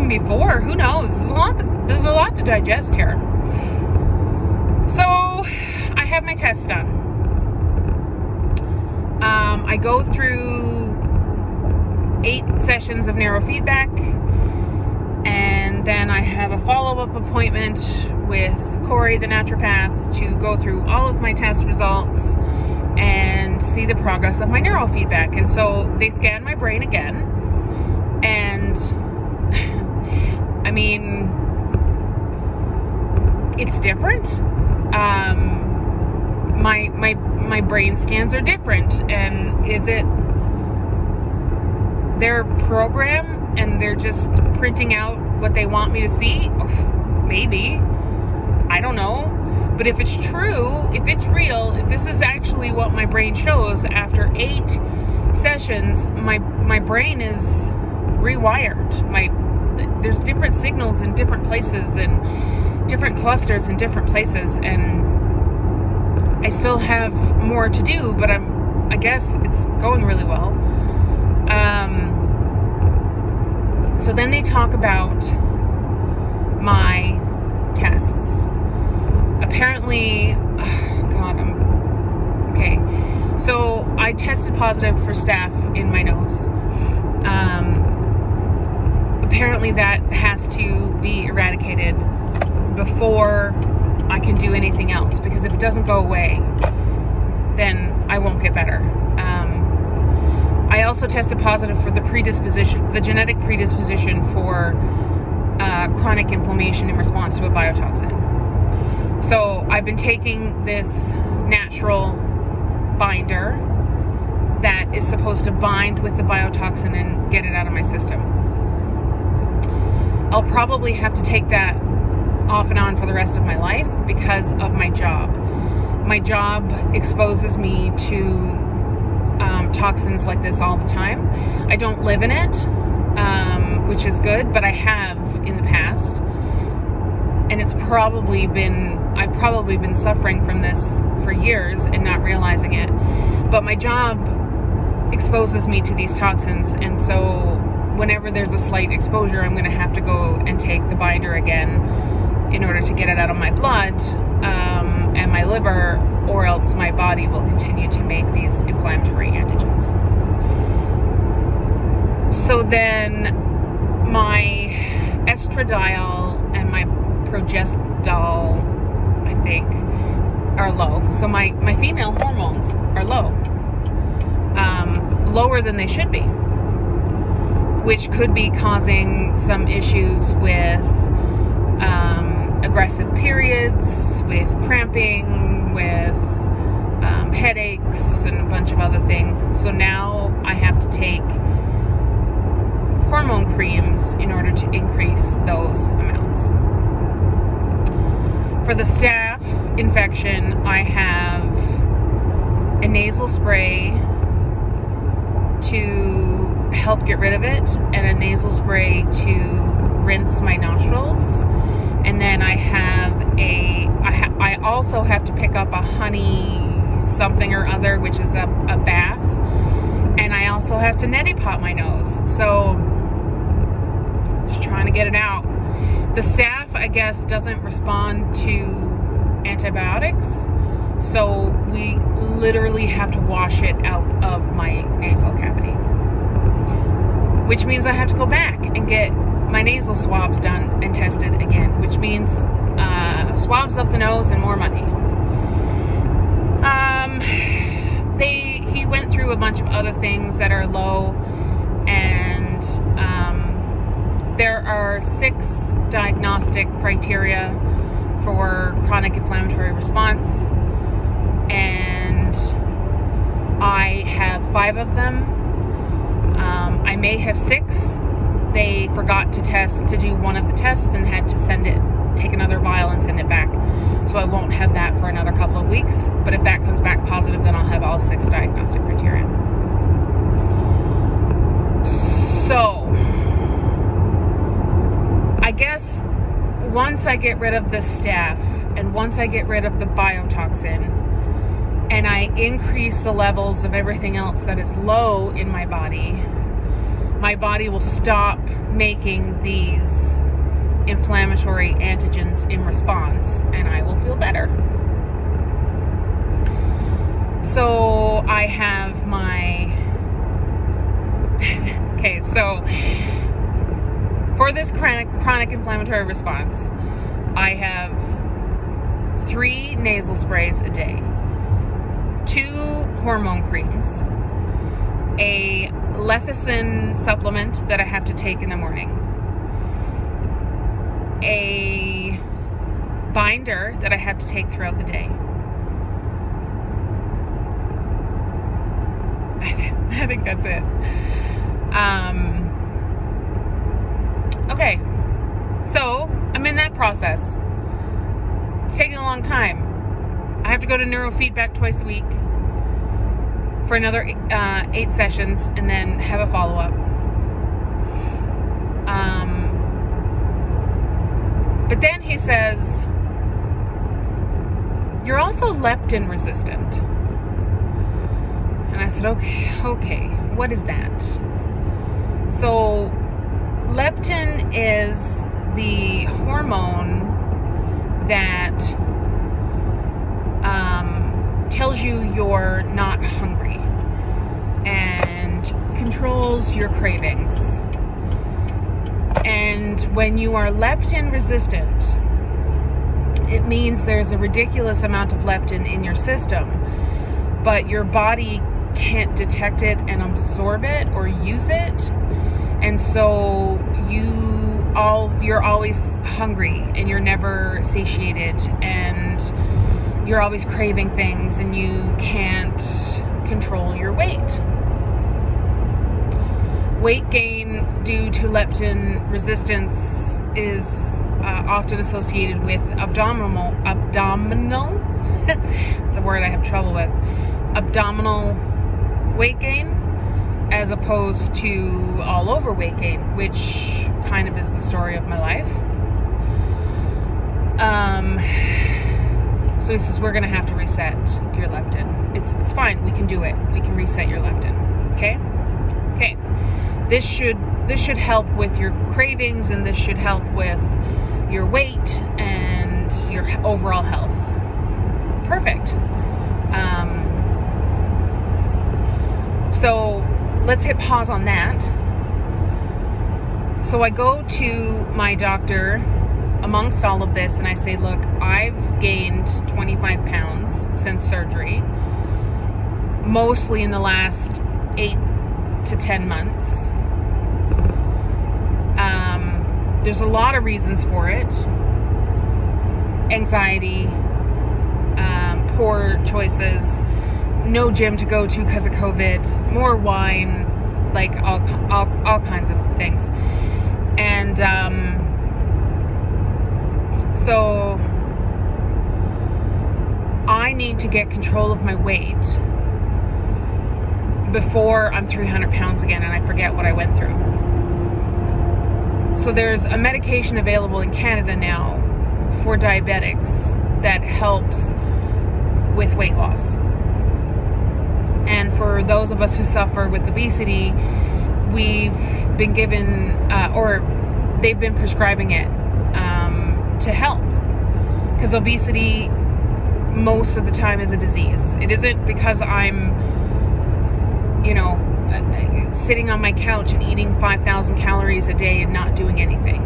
drinking before. Who knows? There's a lot to digest here. So I have my test done. I go through 8 sessions of neurofeedback, and then I have a follow-up appointment with Corey, the naturopath, to go through all of my test results and see the progress of my neurofeedback. And so they scan my brain again, and I mean, it's different. My brain scans are different, and is it their program and they're just printing out what they want me to see? Maybe. I don't know. But if it's true, if it's real, if this is actually what my brain shows after 8 sessions, my brain is rewired. There's different signals in different places and different clusters in different places, and I still have more to do, but I guess it's going really well. So then they talk about my tests. Apparently, okay. So I tested positive for staph in my nose. Apparently that has to be eradicated before I can do anything else, because if it doesn't go away, then I won't get better. I also tested positive for the genetic predisposition for chronic inflammation in response to a biotoxin. So I've been taking this natural binder that is supposed to bind with the biotoxin and get it out of my system. I'll probably have to take that off and on for the rest of my life because of my job. My job exposes me to toxins like this all the time. I don't live in it, which is good, but I have in the past, and I've probably been suffering from this for years and not realizing it. But my job exposes me to these toxins, and so whenever there's a slight exposure, I'm going to have to go and take the binder again in order to get it out of my blood and my liver, or else my body will continue to make these inflammatory antigens. So then my estradiol and my progesterol, I think, are low. So my female hormones are low, lower than they should be, which could be causing some issues with aggressive periods, with cramping, with headaches, and a bunch of other things. So now I have to take hormone creams in order to increase those amounts. For the staph infection, I have a nasal spray to help get rid of it, and a nasal spray to rinse my nostrils. And then I also have to pick up a honey something or other, which is a bath. And I also have to neti pot my nose. So just trying to get it out. The staph, I guess, doesn't respond to antibiotics. So we literally have to wash it out of my nasal cavity, which means I have to go back and get my nasal swabs done and tested again, which means swabs up the nose and more money. He went through a bunch of other things that are low, and there are 6 diagnostic criteria for chronic inflammatory response, and I have 5 of them. I may have 6. They forgot to do one of the tests and had to take another vial and send it back. So I won't have that for another couple of weeks. But if that comes back positive, then I'll have all 6 diagnostic criteria. So I guess once I get rid of the staph, and once I get rid of the biotoxin, and I increase the levels of everything else that is low in my body will stop making these inflammatory antigens in response, and I will feel better. So I have my okay, so for this chronic inflammatory response, I have 3 nasal sprays a day, 2 hormone creams, a lecithin supplement that I have to take in the morning, a binder that I have to take throughout the day. I think that's it. Okay, so I'm in that process. It's taking a long time. I have to go to neurofeedback twice a week for another 8 sessions, and then have a follow-up. But then he says, you're also leptin resistant. And I said, okay, what is that? So leptin is the hormone that tells you you're not hungry and controls your cravings. And when you are leptin resistant, it means there's a ridiculous amount of leptin in your system, but your body can't detect it and absorb it or use it, and so you're always hungry and you're never satiated, and you're always craving things, and you can't control your weight. Weight gain due to leptin resistance is often associated with abdominal it's a word I have trouble with, abdominal weight gain, as opposed to all over weight gain, which kind of is the story of my life. So he says, we're gonna have to reset your leptin. It's fine, we can do it. We can reset your leptin, okay? Okay, this should help with your cravings, and this should help with your weight and your overall health. Perfect. So let's hit pause on that. So I go to my doctor amongst all of this, and I say, look, I've gained 25 pounds since surgery, mostly in the last 8 to 10 months. There's a lot of reasons for it. Anxiety, poor choices, no gym to go to because of COVID, more wine, like all kinds of things. And so I need to get control of my weight before I'm 300 pounds again and I forget what I went through. So there's a medication available in Canada now for diabetics that helps with weight loss. And for those of us who suffer with obesity, we've been given, or they've been prescribing it to help. Because obesity most of the time is a disease. It isn't because I'm, you know, sitting on my couch and eating 5,000 calories a day and not doing anything.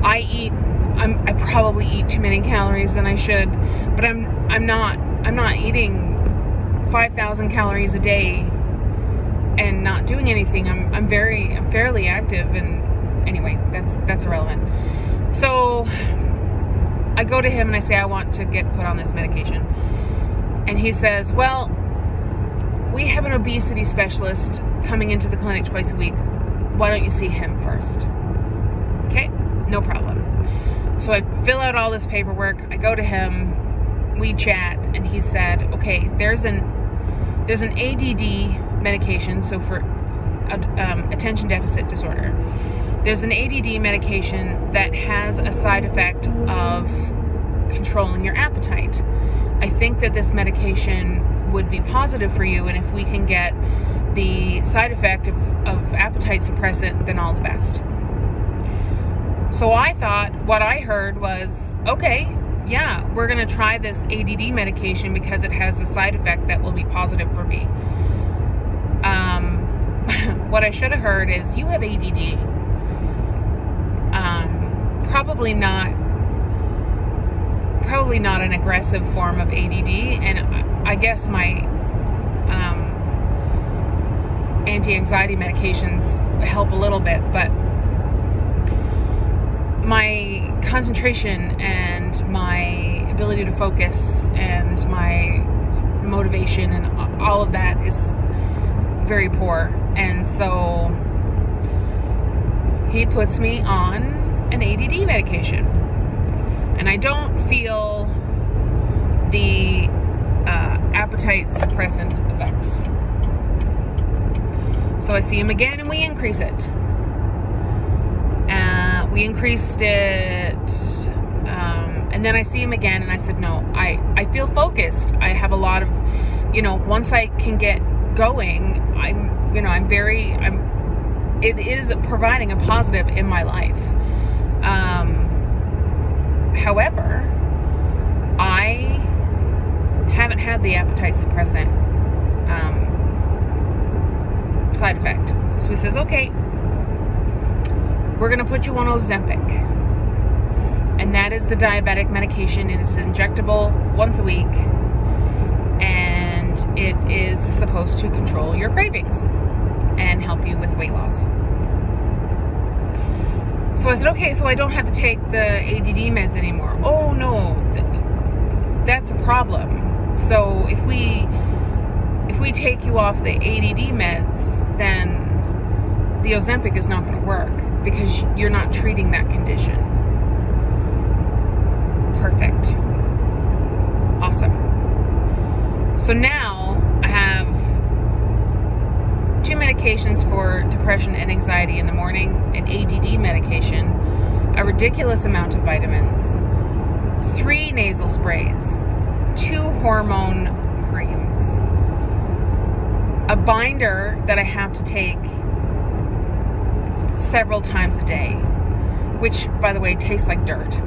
I probably eat too many calories than I should, but I'm not eating 5,000 calories a day and not doing anything. I'm fairly active, and anyway, that's irrelevant. So I go to him and I say I want to get put on this medication. And he says, well, we have an obesity specialist coming into the clinic twice a week. Why don't you see him first? Okay, no problem. So I fill out all this paperwork. I go to him, we chat, and he said, okay, there's an ADD medication, so for attention deficit disorder. There's an ADD medication that has a side effect of controlling your appetite. I think that this medication would be positive for you. And if we can get the side effect of appetite suppressant, then all the best. So I thought, what I heard was, okay, yeah, we're going to try this ADD medication because it has a side effect that will be positive for me. What I should have heard is, you have ADD. Probably not an aggressive form of ADD, and I guess my anti-anxiety medications help a little bit, but my concentration and my ability to focus and my motivation and all of that is very poor. And so he puts me on an ADD medication, and I don't feel the appetite suppressant effects. So I see him again and we increase it. We increased it, and then I see him again and I said, no, I feel focused. I have a lot of, once I can get going, it is providing a positive in my life. However, I haven't had the appetite suppressant side effect. So he says, okay, we're going to put you on Ozempic. And that is the diabetic medication. It is injectable once a week. And it is supposed to control your cravings and help you with weight loss. So I said, okay, so I don't have to take the ADD meds anymore. Oh no, that's a problem. So if we take you off the ADD meds, then the Ozempic is not going to work because you're not treating that condition. Perfect. Awesome. So now I have 2 medications for depression and anxiety in the morning, an ADD medication, a ridiculous amount of vitamins, 3 nasal sprays, 2 hormone creams, a binder that I have to take several times a day, which, by the way, tastes like dirt.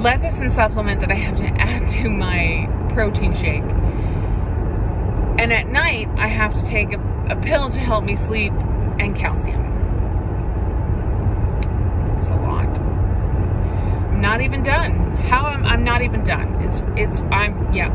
Lecithin supplement that I have to add to my protein shake. And at night, I have to take a pill to help me sleep, and calcium. It's a lot. I'm not even done. I'm not even done. Yeah.